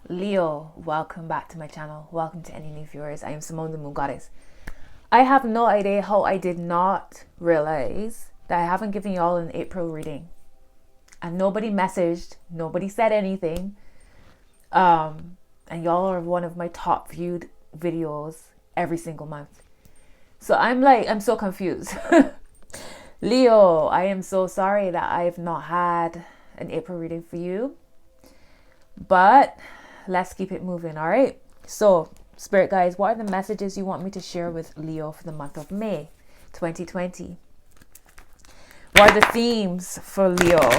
Leo, welcome back to my channel. Welcome to any new viewers. I am Simone the Moon Goddess. I have no idea how I did not realize that I haven't given y'all an April reading. And nobody messaged, nobody said anything. And y'all are one of my top viewed videos every single month. So I'm so confused. Leo, I am so sorry that I've not had an April reading for you. But let's keep it moving, all right? So, Spirit guides, what are the messages you want me to share with Leo for the month of May 2020? What are the themes for Leo?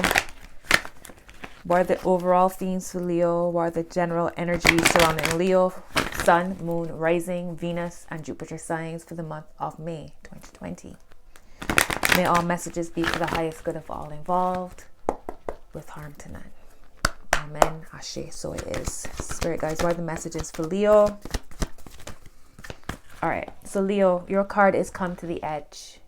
What are the overall themes for Leo? What are the general energies surrounding Leo, Sun, Moon, Rising, Venus, and Jupiter signs for the month of May 2020? May all messages be for the highest good of all involved, with harm to none. Amen. Ashe. So it is. Spirit guides, what are the messages for Leo? All right. So Leo, your card is come to the edge.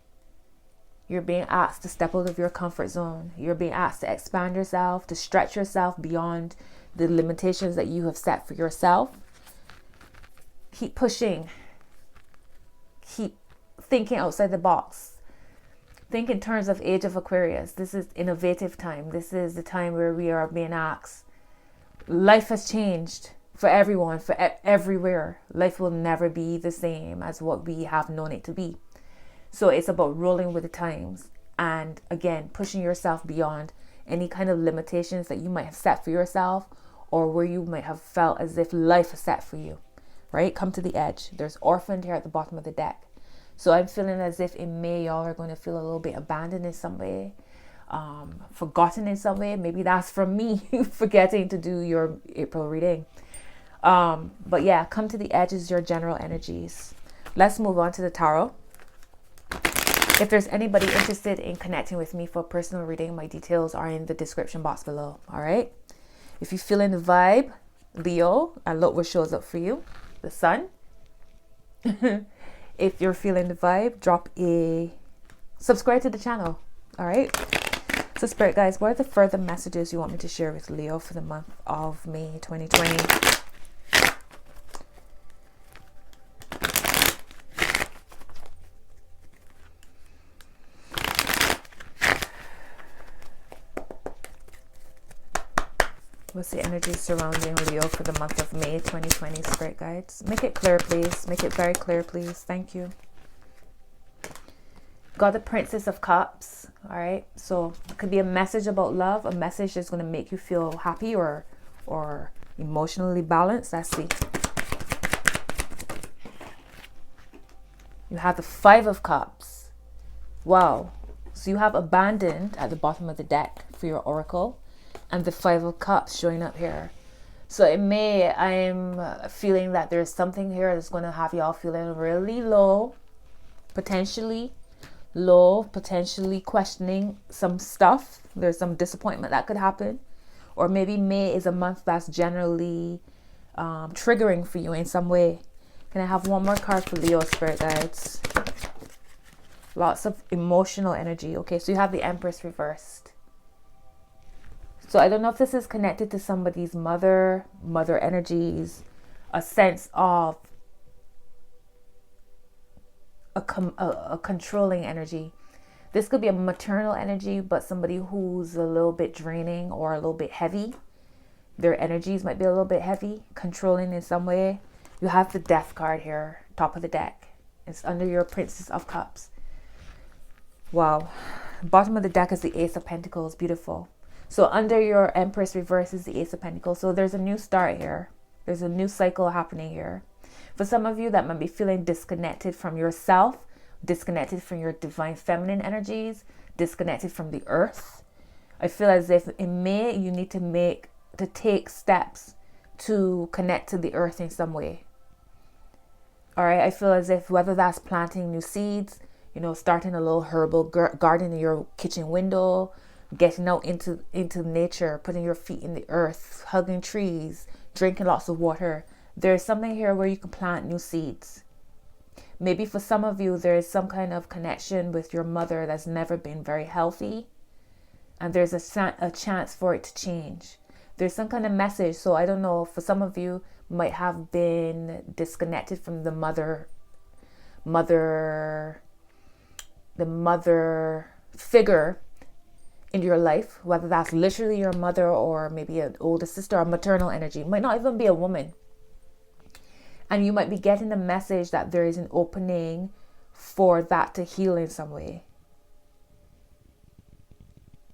You're being asked to step out of your comfort zone. You're being asked to expand yourself, to stretch yourself beyond the limitations that you have set for yourself. Keep pushing. Keep thinking outside the box. Think in terms of age of Aquarius. This is innovative time. This is the time where we are being asked. Life has changed for everyone, for everywhere. Life will never be the same as what we have known it to be. So it's about rolling with the times. And again, pushing yourself beyond any kind of limitations that you might have set for yourself, or where you might have felt as if life is set for you, right? Come to the edge. There's orphaned here at the bottom of the deck. So I'm feeling as if in May, y'all are going to feel a little bit abandoned in some way, forgotten in some way. Maybe that's from me forgetting to do your April reading. But yeah, come to the edge is your general energies. Let's move on to the tarot. If there's anybody interested in connecting with me for personal reading, my details are in the description box below. All right. If you feel in the vibe, Leo, and look what shows up for you. The sun. If you're feeling the vibe, drop a subscribe to the channel. All right. So Spirit guys, what are the further messages you want me to share with Leo for the month of May 2020? What's the energy surrounding Leo for the month of May 2020, Spirit guides? Make it clear, please. Make it very clear, please. Thank you. Got the Princess of Cups. All right. So it could be a message about love, a message that's going to make you feel happy or emotionally balanced. Let's see. You have the Five of Cups. Wow. So you have abandoned at the bottom of the deck for your oracle. And the Five of Cups showing up here. So in May, I'm feeling that there's something here that's going to have y'all feeling really low, potentially questioning some stuff. There's some disappointment that could happen. Or maybe May is a month that's generally triggering for you in some way. Can I have one more card for Leo, Spirit guides? Lots of emotional energy. Okay, so you have the Empress reversed. So I don't know if this is connected to somebody's mother energies, a sense of a controlling energy. This could be a maternal energy, but somebody who's a little bit draining or a little bit heavy. Their energies might be a little bit heavy, controlling in some way. You have the Death card here, top of the deck. It's under your Princess of Cups. Wow. Bottom of the deck is the Ace of Pentacles. Beautiful. So under your Empress reverse is the Ace of Pentacles. So there's a new start here. There's a new cycle happening here. For some of you that might be feeling disconnected from yourself, disconnected from your divine feminine energies, disconnected from the earth. I feel as if in May you need to take steps to connect to the earth in some way. All right. I feel as if whether that's planting new seeds, starting a little herbal garden in your kitchen window, getting out into nature, putting your feet in the earth, hugging trees, drinking lots of water. There's something here where you can plant new seeds. Maybe for some of you, there is some kind of connection with your mother that's never been very healthy. And there's a chance for it to change. There's some kind of message. So I don't know, for some of you might have been disconnected from the mother figure in your life, whether that's literally your mother or maybe an older sister or maternal energy. It might not even be a woman. And you might be getting a message that there is an opening for that to heal in some way.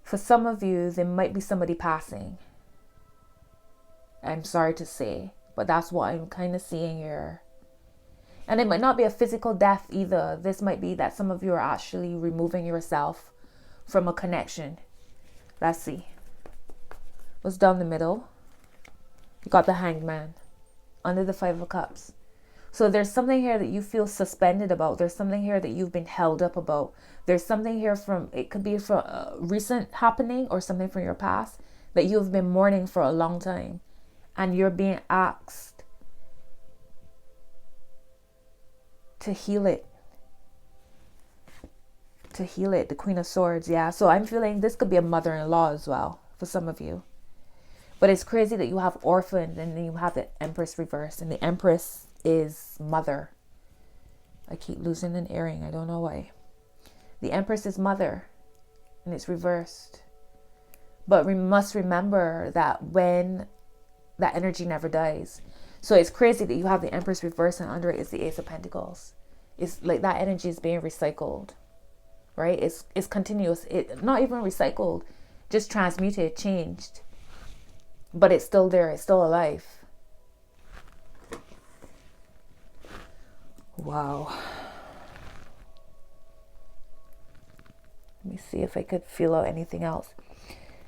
For some of you, there might be somebody passing. I'm sorry to say, but that's what I'm kind of seeing here. And it might not be a physical death either. This might be that some of you are actually removing yourself from a connection. Let's see. What's down the middle? You got the Hanged Man under the Five of Cups. So there's something here that you feel suspended about. There's something here that you've been held up about. There's something here from, it could be from a recent happening or something from your past that you've been mourning for a long time. And you're being asked to heal it. To heal it. The Queen of Swords. Yeah. So I'm feeling this could be a mother-in-law as well for some of you. But it's crazy that you have orphaned and then you have the Empress reversed. And the Empress is mother. I keep losing an earring. I don't know why. The Empress is mother. And it's reversed. But we must remember that when that energy never dies. So it's crazy that you have the Empress reversed and under it is the Ace of Pentacles. It's like that energy is being recycled. Right? It's continuous. It not even recycled. Just transmuted, changed. But it's still there. It's still alive. Wow. Let me see if I could feel out anything else.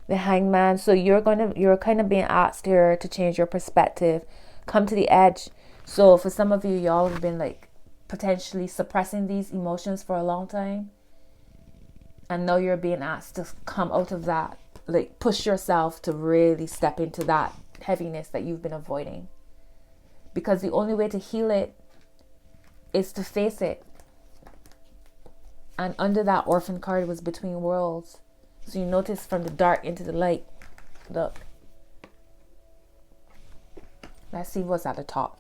The Hanged Man. So you're kind of being asked here to change your perspective. Come to the edge. So for some of you, y'all have been like potentially suppressing these emotions for a long time. And now you're being asked to come out of that. Like push yourself to really step into that heaviness that you've been avoiding. Because the only way to heal it is to face it. And under that Orphan card was Between Worlds. So you notice from the dark into the light. Look. Let's see what's at the top.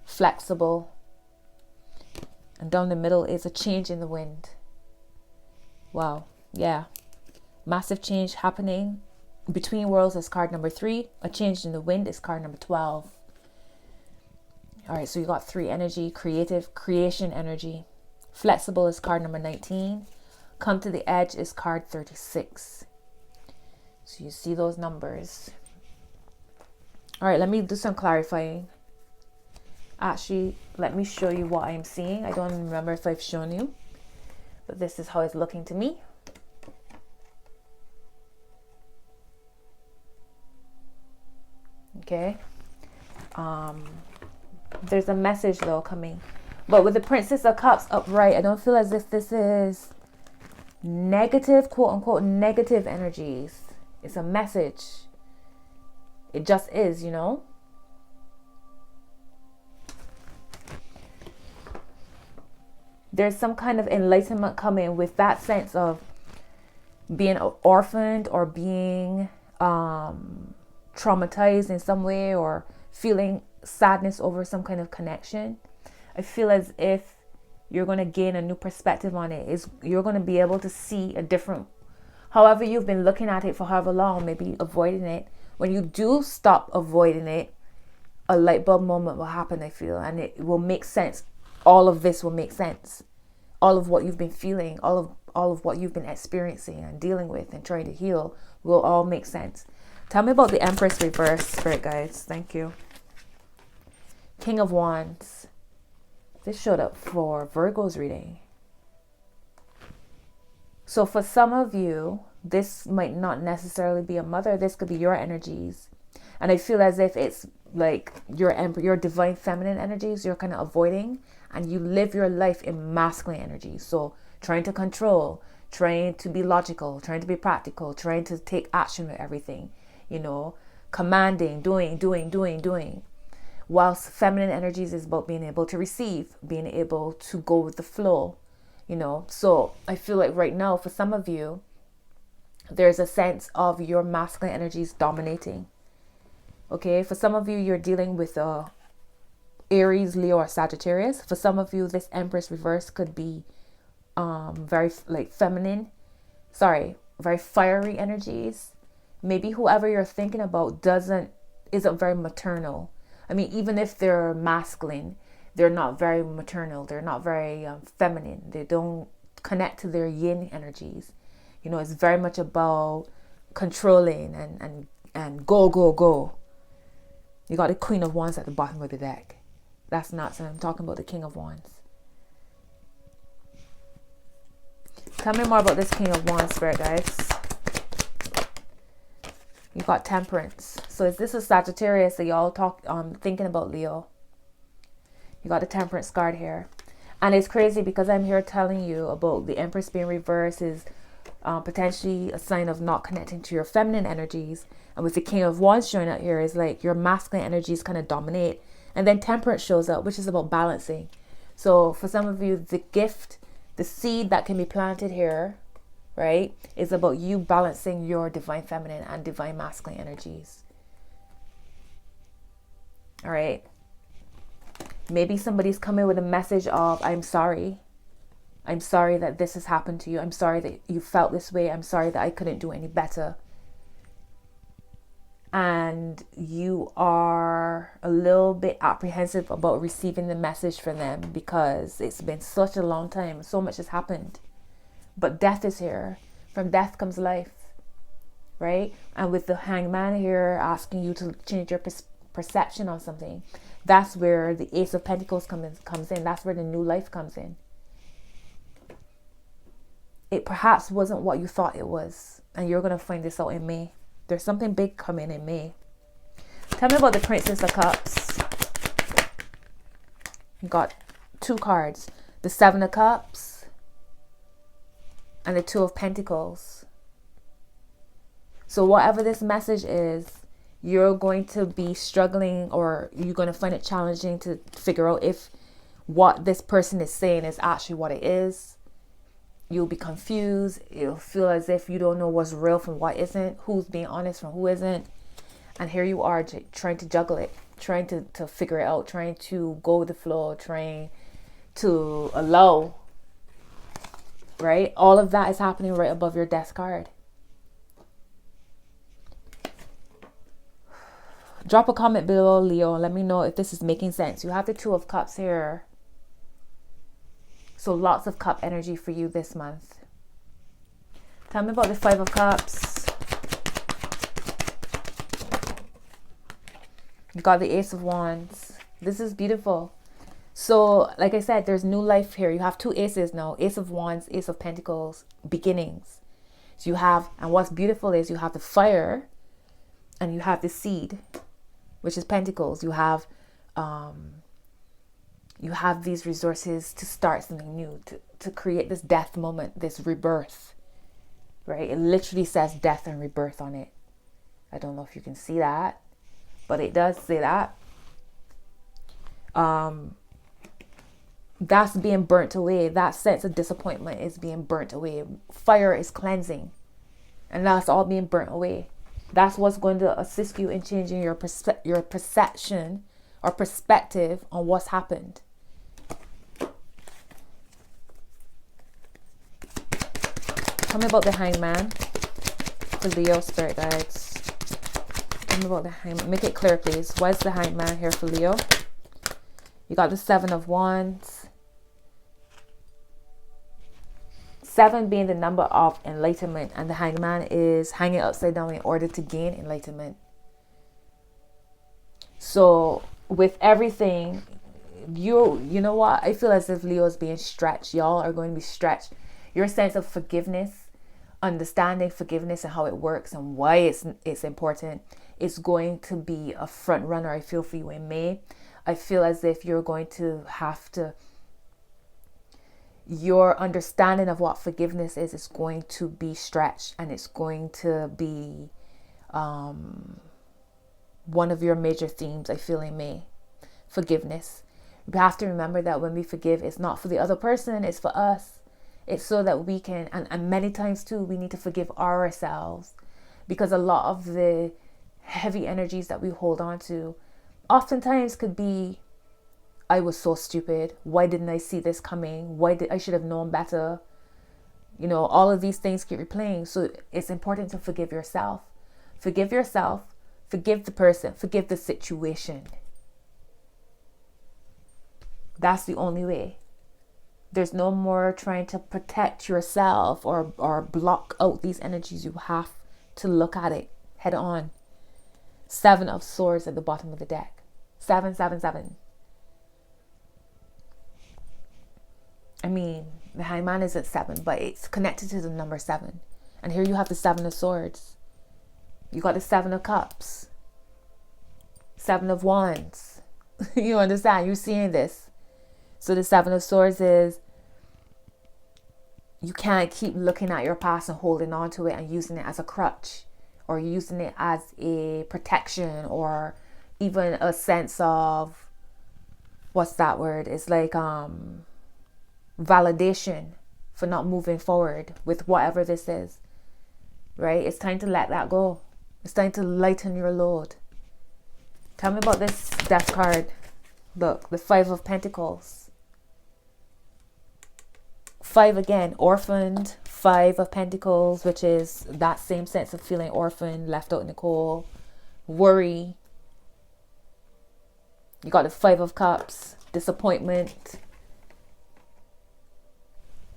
Flexible. And down the middle is a change in the wind. Wow. Yeah. Massive change happening. Between Worlds is card number 3. A change in the wind is card number 12. All right. So you got 3 energy. Creative, creation energy. Flexible is card number 19. Come to the edge is card 36. So you see those numbers. All right, let me do some clarifying. Actually, let me show you what I'm seeing. I don't remember if I've shown you, but this is how it's looking to me. Okay. There's a message though coming. But with the Princess of Cups upright, I don't feel as if this is negative, quote unquote, negative energies. It's a message. It just is, you know. There's some kind of enlightenment coming with that sense of being orphaned or being traumatized in some way or feeling sadness over some kind of connection. I feel as if you're going to gain a new perspective on it. You're going to be able to see a different, however you've been looking at it for however long, maybe avoiding it. When you do stop avoiding it, a light bulb moment will happen, I feel, and it will make sense. All of this will make sense. All of what you've been feeling, all of what you've been experiencing and dealing with and trying to heal will all make sense. Tell me about the Empress reverse, Spirit Guides. Thank you. King of Wands. This showed up for Virgo's reading. So for some of you, this might not necessarily be a mother. This could be your energies. And I feel as if it's like your divine feminine energies you're kind of avoiding. And you live your life in masculine energy. So trying to control, trying to be logical, trying to be practical, trying to take action with everything. You know, commanding, doing. Whilst feminine energies is about being able to receive, being able to go with the flow, you know. So I feel like right now, for some of you, there's a sense of your masculine energies dominating. Okay, for some of you, you're dealing with Aries, Leo, or Sagittarius. For some of you, this Empress reverse could be very like feminine, very fiery energies. Maybe whoever you're thinking about isn't very maternal. I mean, even if they're masculine, they're not very maternal. They're not very feminine. They don't connect to their yin energies. You know, it's very much about controlling and go, go, go. You got the Queen of Wands at the bottom of the deck. That's not, so I'm talking about the King of Wands. Tell me more about this King of Wands, Spirit guys. You got Temperance. So is this a Sagittarius that y'all thinking about Leo? You got the Temperance card here. And it's crazy because I'm here telling you about the Empress being reversed is potentially a sign of not connecting to your feminine energies. And with the King of Wands showing up here is like your masculine energies kind of dominate. And then Temperance shows up, which is about balancing. So for some of you, the gift, the seed that can be planted here, right, is about you balancing your divine feminine and divine masculine energies. All right. Maybe somebody's coming with a message of, I'm sorry. I'm sorry that this has happened to you. I'm sorry that you felt this way. I'm sorry that I couldn't do any better. And you are a little bit apprehensive about receiving the message from them because it's been such a long time. So much has happened. But death is here. From death comes life, right? And with the Hangman here asking you to change your perception on something, that's where the Ace of Pentacles comes in. That's where the new life comes in. It perhaps wasn't what you thought it was. And you're going to find this out in May. There's something big coming in May. Tell me about the Princess of Cups. You got two cards. The Seven of Cups and the Two of Pentacles. So whatever this message is, you're going to be struggling, or you're going to find it challenging to figure out if what this person is saying is actually what it is. You'll be confused. You'll feel as if you don't know what's real from what isn't, who's being honest from who isn't. And here you are trying to juggle it, trying to figure it out, trying to go with the flow, trying to allow, right? All of that is happening right above your death card. Drop a comment below, Leo, and let me know if this is making sense. You have the Two of Cups here. So lots of cup energy for you this month. Tell me about the Five of Cups. You got the Ace of Wands. This is beautiful. So like I said, there's new life here. You have two aces now. Ace of Wands, Ace of Pentacles, beginnings. So you have, and what's beautiful is you have the fire and you have the seed, which is Pentacles. You have these resources to start something new, to create this death moment, this rebirth, right? It literally says death and rebirth on it. I don't know if you can see that, but it does say that. That's being burnt away. That sense of disappointment is being burnt away. Fire is cleansing, and that's all being burnt away. That's what's going to assist you in changing your perception or perspective on what's happened. Tell me about the Hangman. The Leo spirit guides. Tell me about the Hangman. Make it clear, please. Why is the Hangman here for Leo? You got the Seven of Wands. 7 being the number of enlightenment, and the Hangman is hanging upside down in order to gain enlightenment. So with everything, you know what? I feel as if Leo is being stretched. Y'all are going to be stretched. Your sense of forgiveness, understanding forgiveness and how it works and why it's important, is going to be a front runner, I feel, for you in May. I feel as if you're going to have to, your understanding of what forgiveness is going to be stretched, and it's going to be one of your major themes, I feel, in May. Forgiveness. We have to remember that when we forgive, it's not for the other person, it's for us. It's so that we can, and many times too, we need to forgive ourselves, because a lot of the heavy energies that we hold on to oftentimes could be, I was so stupid. Why didn't I see this coming? I should have known better? You know, all of these things keep replaying. So it's important to forgive yourself. Forgive yourself. Forgive the person. Forgive the situation. That's the only way. There's no more trying to protect yourself or block out these energies. You have to look at it head on. 7 of Swords at the bottom of the deck. 7, 7, 7. I mean, the High Man is at 7, but it's connected to the number 7. And here you have the 7 of Swords. You got the 7 of Cups. 7 of Wands. You understand? You're seeing this. So the 7 of Swords is, you can't keep looking at your past and holding on to it and using it as a crutch, or using it as a protection, or even a sense of, what's that word? It's like validation for not moving forward with whatever this is, right? It's time to let that go. It's time to lighten your load. Tell me about this Death card. Look, the 5 of Pentacles. 5 again, orphaned. 5 of Pentacles, which is that same sense of feeling orphaned, left out in the cold, worry. You got the 5 of Cups, disappointment.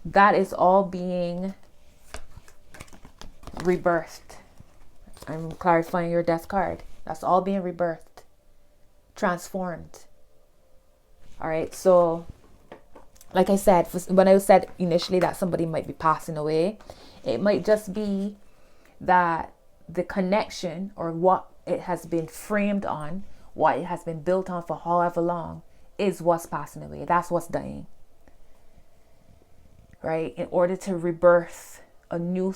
That is all being rebirthed. I'm clarifying your Death card. That's all being rebirthed, transformed. All right, so like I said, when I said initially that somebody might be passing away, it might just be that the connection, or what it has been framed on, what it has been built on for however long, is what's passing away. That's what's dying. Right? In order to rebirth a new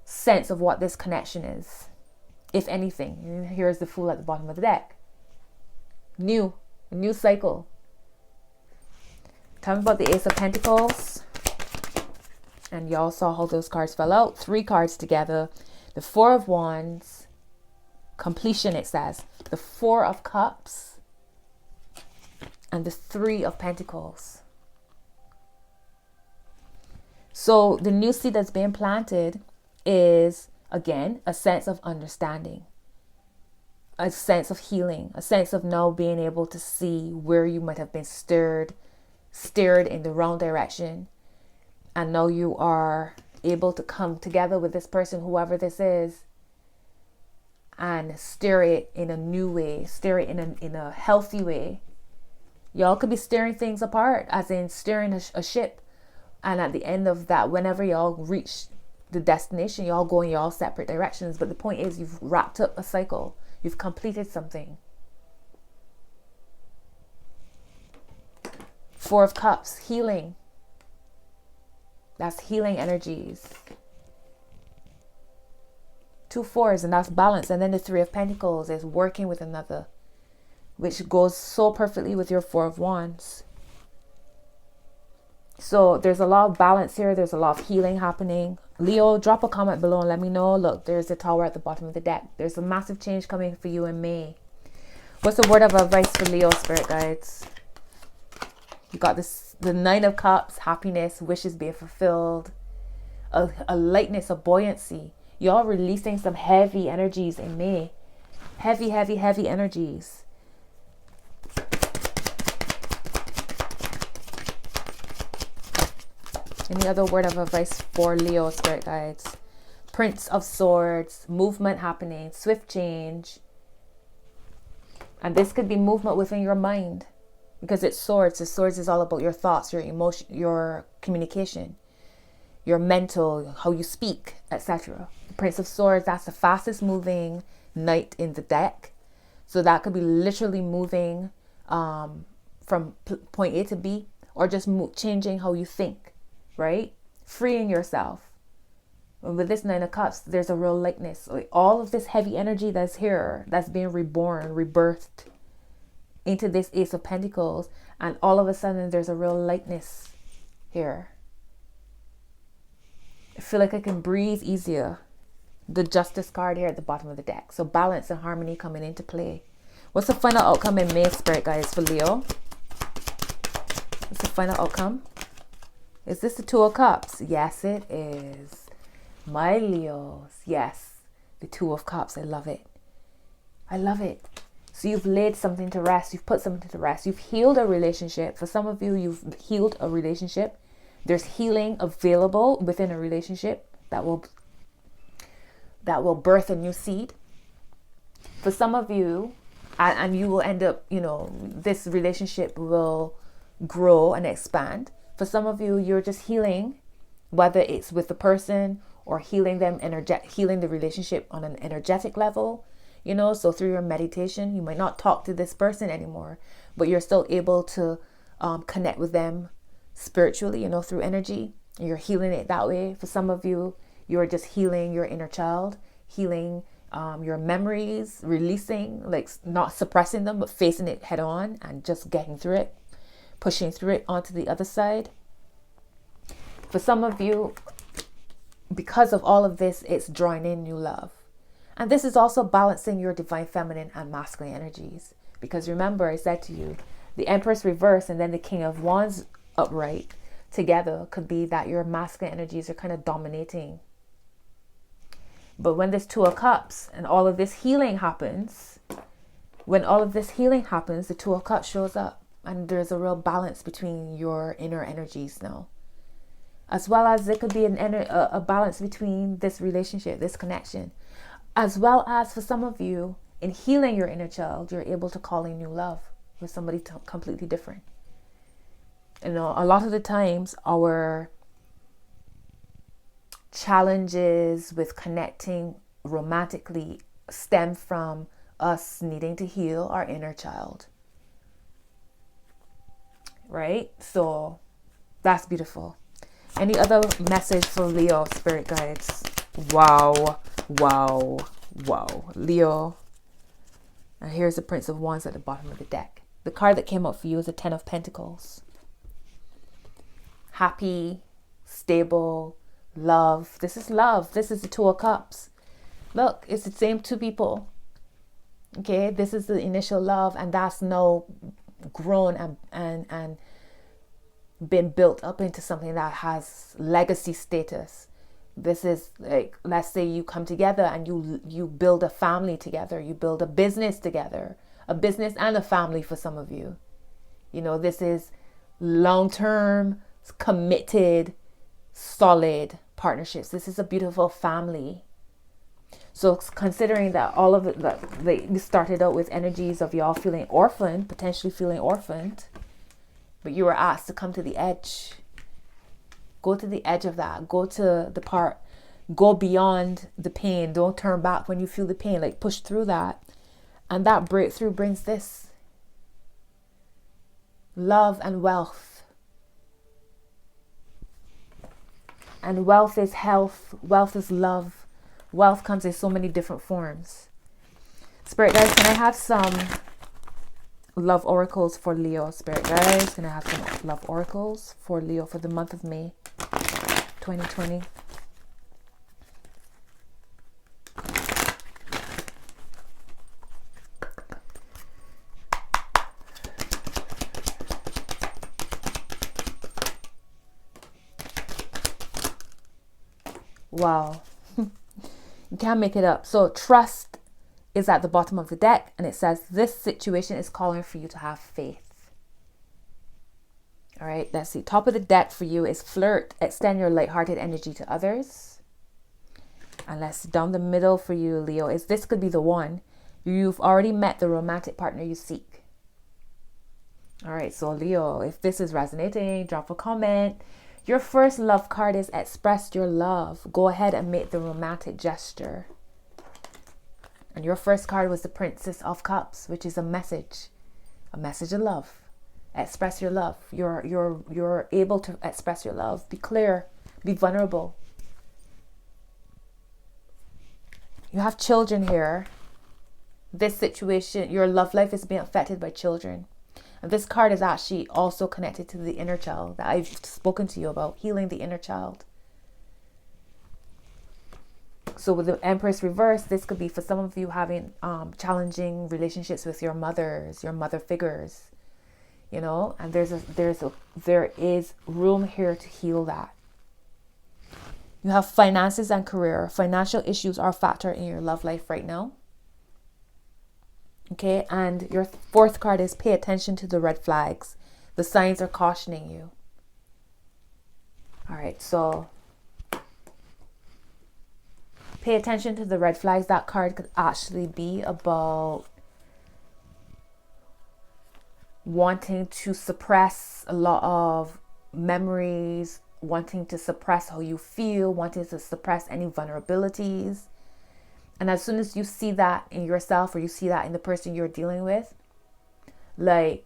sense of what this connection is. If anything. And here's the Fool at the bottom of the deck. A new cycle. Tell me about the Ace of Pentacles. And y'all saw how those cards fell out. 3 cards together. The 4 of Wands. Completion, it says. The 4 of Cups. And the 3 of Pentacles. So the new seed that's being planted is, again, a sense of understanding. A sense of healing. A sense of now being able to see where you might have been steered in the wrong direction, and now you are able to come together with this person, whoever this is, and steer it in a new way, steer it in a healthy way. Y'all could be steering things apart, as in steering a ship, and at the end of that, whenever y'all reach the destination, y'all go in y'all separate directions. But the point is, you've wrapped up a cycle, you've completed something. 4 of Cups, healing. That's healing energies. 2 4s, and that's balance. And then the 3 of Pentacles is working with another, which goes so perfectly with your 4 of Wands. So there's a lot of balance here. There's a lot of healing happening. Leo, drop a comment below and let me know. Look, there's the Tower at the bottom of the deck. There's a massive change coming for you in May. What's the word of advice for Leo, Spirit Guides? You got this, the 9 of Cups, happiness, wishes being fulfilled, a lightness, a buoyancy. Y'all releasing some heavy energies in May. Heavy, heavy, heavy energies. Any other word of advice for Leo, Spirit Guides? Prince of Swords, movement happening, swift change. And this could be movement within your mind. Because it's swords. The swords is all about your thoughts, your emotion, your communication, your mental, how you speak, etc. The Prince of Swords, that's the fastest moving knight in the deck. So that could be literally moving from point A to B, or just changing how you think, right? Freeing yourself. And with this 9 of Cups, there's a real lightness. Like all of this heavy energy that's here, that's being reborn, rebirthed into this Ace of Pentacles, and all of a sudden there's a real lightness here. I feel like I can breathe easier. the Justice card here at the bottom of the deck. So balance and harmony coming into play. What's the final outcome in May, Spirit guides, for Leo? What's the final outcome? Is this the Two of Cups? Yes, it is. My Leos. Yes, the Two of Cups. I love it. I love it. So you've laid something to rest. You've put something to rest. You've healed a relationship. For some of you, you've healed a relationship. There's healing available within a relationship that will birth a new seed. For some of you, and you will end up, this relationship will grow and expand. For some of you, you're just healing, whether it's with the person or healing them, healing the relationship on an energetic level. So through your meditation, you might not talk to this person anymore, but you're still able to connect with them spiritually, through energy. You're healing it that way. For some of you, you're just healing your inner child, healing your memories, releasing, like not suppressing them, but facing it head on and just getting through it, pushing through it onto the other side. For some of you, because of all of this, it's drawing in new love. And this is also balancing your divine feminine and masculine energies. Because remember, I said to you, the Empress reverse and then the King of Wands upright together could be that your masculine energies are kind of dominating. But when this Two of Cups and all of this healing happens, the Two of Cups shows up. And there's a real balance between your inner energies now. As well as there could be a balance between this relationship, this connection. As well as for some of you, in healing your inner child, you're able to call in new love with somebody completely different. A lot of the times our challenges with connecting romantically stem from us needing to heal our inner child. Right? So that's beautiful. Any other message for Leo, Spirit guides? Wow. Leo. And here's the Prince of Wands at the bottom of the deck. The card that came up for you is the Ten of Pentacles. Happy, stable, love. This is love. This is the Two of Cups. Look, it's the same two people. Okay, this is the initial love, and that's now grown and been built up into something that has legacy status. This is like, let's say you come together and you build a family together. You build a business together. A business and a family for some of you. This is long-term, committed, solid partnerships. This is a beautiful family. So considering that all of it, we started out with energies of y'all feeling orphaned, potentially feeling orphaned, but you were asked to come to the edge. Go to the edge of that. Go to the part. Go beyond the pain. Don't turn back when you feel the pain. Like push through that. And that breakthrough brings this. Love and wealth. And wealth is health. Wealth is love. Wealth comes in so many different forms. Spirit guys, can I have some love oracles for Leo? Spirit guys, can I have some love oracles for Leo for the month of May 2020? Wow. You can't make it up. So trust is at the bottom of the deck, and it says this situation is calling for you to have faith. All right, let's see. Top of the deck for you is flirt. Extend your lighthearted energy to others. And let's down the middle for you, Leo, is this could be the one. You've already met the romantic partner you seek. All right, so Leo, if this is resonating, drop a comment. Your first love card is express your love. Go ahead and make the romantic gesture. And your first card was the Princess of Cups, which is a message of love. Express your love. You're able to express your love. Be clear. Be vulnerable. You have children here. This situation, your love life is being affected by children. And this card is actually also connected to the inner child that I've spoken to you about, healing the inner child. So with the Empress reverse, this could be for some of you having challenging relationships with your mother figures, you know, and there is room here to heal that. You have finances and career. Financial issues are a factor in your love life right now. Okay, and your fourth card is pay attention to the red flags. The signs are cautioning you. All right, so pay attention to the red flags. That card could actually be about wanting to suppress a lot of memories, wanting to suppress how you feel, wanting to suppress any vulnerabilities. And as soon as you see that in yourself, or you see that in the person you're dealing with, like,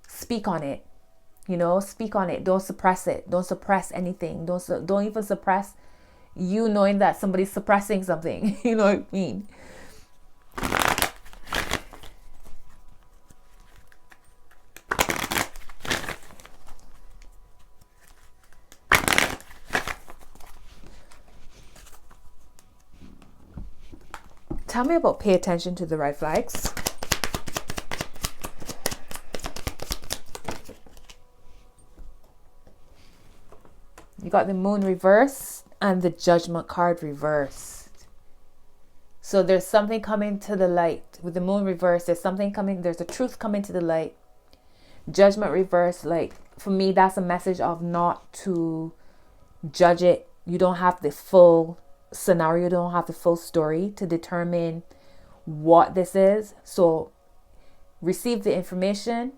speak on it, you know, speak on it. Don't suppress it. Don't suppress anything. Don't even suppress you knowing that somebody's suppressing something. You know what I mean? Tell me about pay attention to the red flags. You got the Moon reversed and the Judgment card reversed. So there's something coming to the light. With the Moon reversed, there's something coming. There's a truth coming to the light. Judgment reversed, like, for me, that's a message of not to judge it. You don't have the full scenario, you don't have the full story to determine what this is. So receive the information,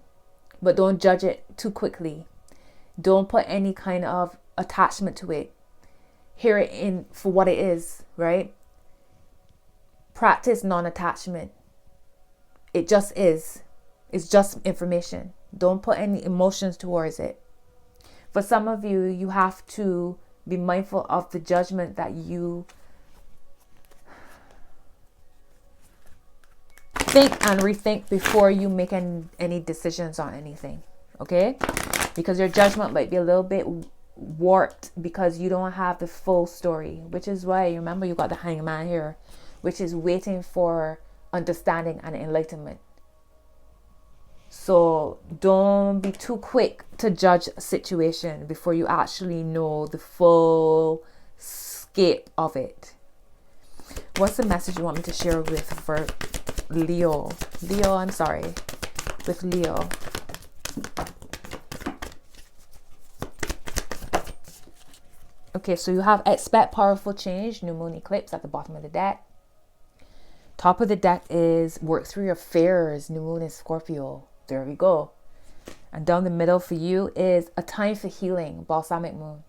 but don't judge it too quickly. Don't put any kind of attachment to it. Hear it in for what it is, right? Practice non-attachment. It just is. It's just information. Don't put any emotions towards it. For some of you, you have to be mindful of the judgment that you think and rethink before you make any decisions on anything. Okay? Because your judgment might be a little bit warped because you don't have the full story, which is why, remember, you got the Hangman here, which is waiting for understanding and enlightenment. So don't be too quick to judge a situation before you actually know the full scape of it. What's the message you want me to share with for Leo? With Leo. Okay, so you have expect powerful change, new moon eclipse at the bottom of the deck. Top of the deck is work through your fears, new moon is Scorpio. There we go. And down the middle for you is a time for healing, balsamic moon.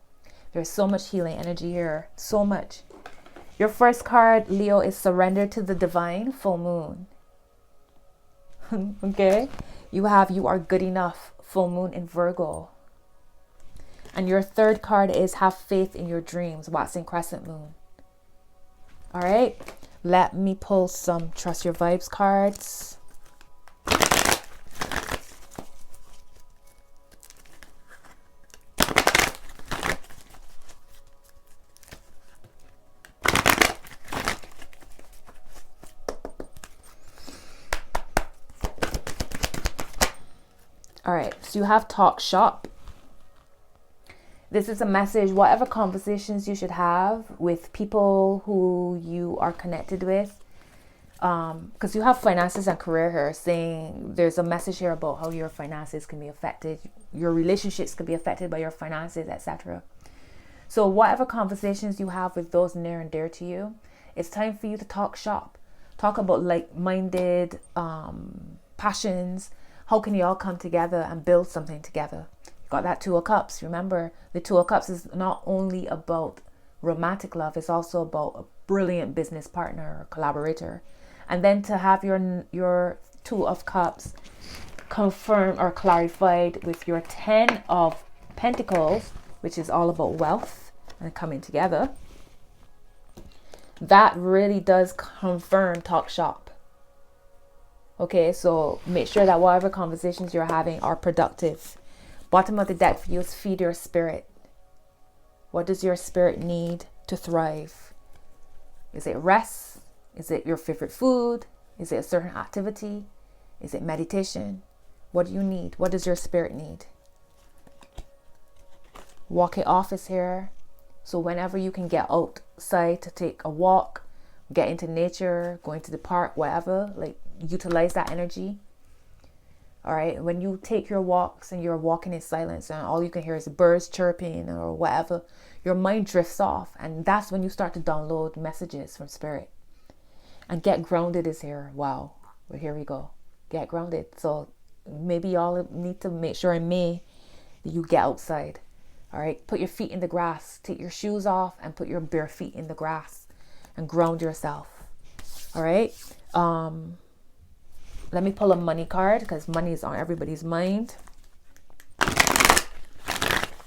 There's so much healing energy here. So much. Your first card, Leo, is surrender to the divine, full moon. Okay. You have you are good enough, full moon in Virgo. And your third card is have faith in your dreams, waxing crescent moon. All right. Let me pull some trust your vibes cards. All right, so you have talk shop. This is a message, whatever conversations you should have with people who you are connected with. Because you have finances and career here, saying there's a message here about how your finances can be affected. Your relationships can be affected by your finances, etc. So whatever conversations you have with those near and dear to you, it's time for you to talk shop. Talk about like-minded passions. How can you all come together and build something together? You got that Two of Cups. Remember, the Two of Cups is not only about romantic love, it's also about a brilliant business partner or collaborator. And then to have your Two of Cups confirmed or clarified with your Ten of Pentacles, which is all about wealth and coming together. That really does confirm talk shop. Okay, so make sure that whatever conversations you're having are productive. Bottom of the deck for you is feed your spirit. What does your spirit need to thrive? Is it rest? Is it your favorite food? Is it a certain activity? Is it meditation? What do you need? What does your spirit need? Walk it off is here. So whenever you can get outside to take a walk, get into nature, going to the park, whatever, like utilize that energy. All right. When you take your walks and you're walking in silence and all you can hear is birds chirping or whatever, your mind drifts off. And that's when you start to download messages from spirit. And get grounded is here. Wow. Well, here we go. Get grounded. So maybe y'all need to make sure in May that you get outside. All right. Put your feet in the grass. Take your shoes off and put your bare feet in the grass and ground yourself. All right. Let me pull a money card because money is on everybody's mind.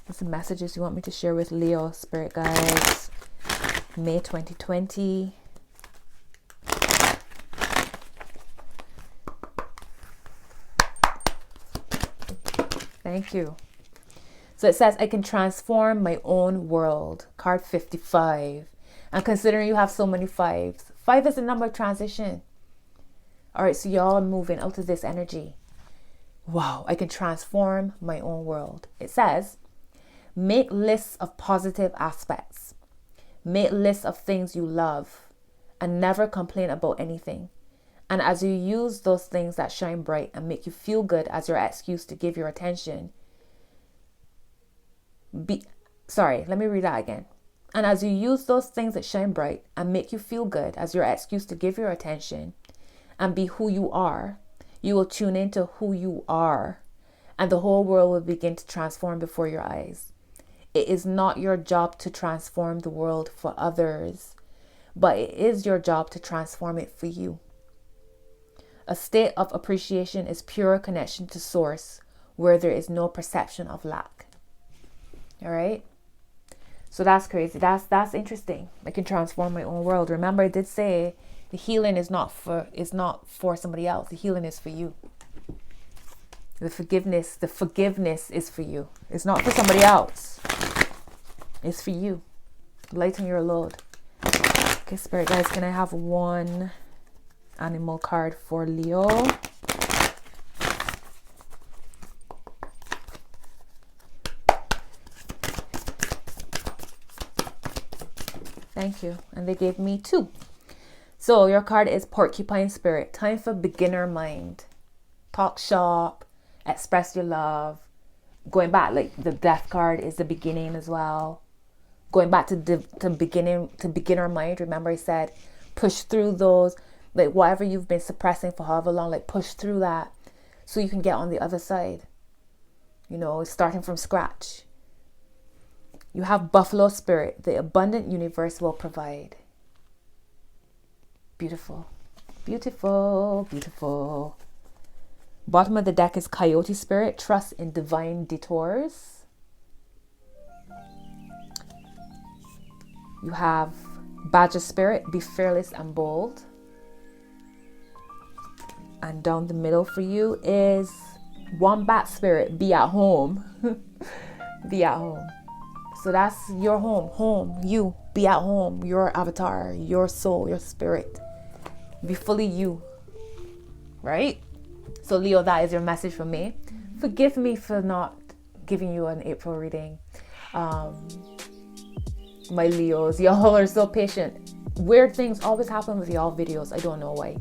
What's the messages you want me to share with Leo, spirit guides? May 2020. Thank you. So it says, I can transform my own world. Card 55. And considering you have so many fives, 5 is the number of transition. All right, so y'all are moving out of this energy. Wow, I can transform my own world. It says, make lists of positive aspects. Make lists of things you love and never complain about anything. And as you use those things that shine bright and make you feel good as your excuse to give your attention, let me read that again. And as you use those things that shine bright and make you feel good as your excuse to give your attention and be who you are, you will tune into who you are, and the whole world will begin to transform before your eyes. It is not your job to transform the world for others, but it is your job to transform it for you. A state of appreciation is pure connection to source, where there is no perception of lack. All right. So that's crazy. That's interesting. I can transform my own world. Remember, I did say the healing is not for somebody else. The healing is for you. The forgiveness is for you. It's not for somebody else. It's for you. Lighten your load. Okay, spirit guys, can I have one animal card for Leo? Thank you. And they gave me 2. So your card is Porcupine Spirit. Time for beginner mind. Talk shop. Express your love. Going back, like the Death card is the beginning as well. Going back to beginner mind. Remember I said push through those, like whatever you've been suppressing for however long, like push through that so you can get on the other side. You know, starting from scratch. You have Buffalo Spirit. The abundant universe will provide. Beautiful. Beautiful. Beautiful. Bottom of the deck is Coyote Spirit. Trust in divine detours. You have Badger Spirit. Be fearless and bold. And down the middle for you is Wombat Spirit. Be at home. Be at home. So that's your home. Home. You. Be at home. Your avatar. Your soul. Your spirit. Be fully you. Right? So Leo, that is your message for me. Forgive me for not giving you an April reading. My Leos, y'all are so patient. Weird things always happen with y'all videos. I don't know why.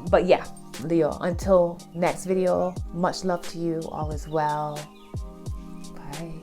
But yeah, Leo, until next video, much love to you. All is well. Bye.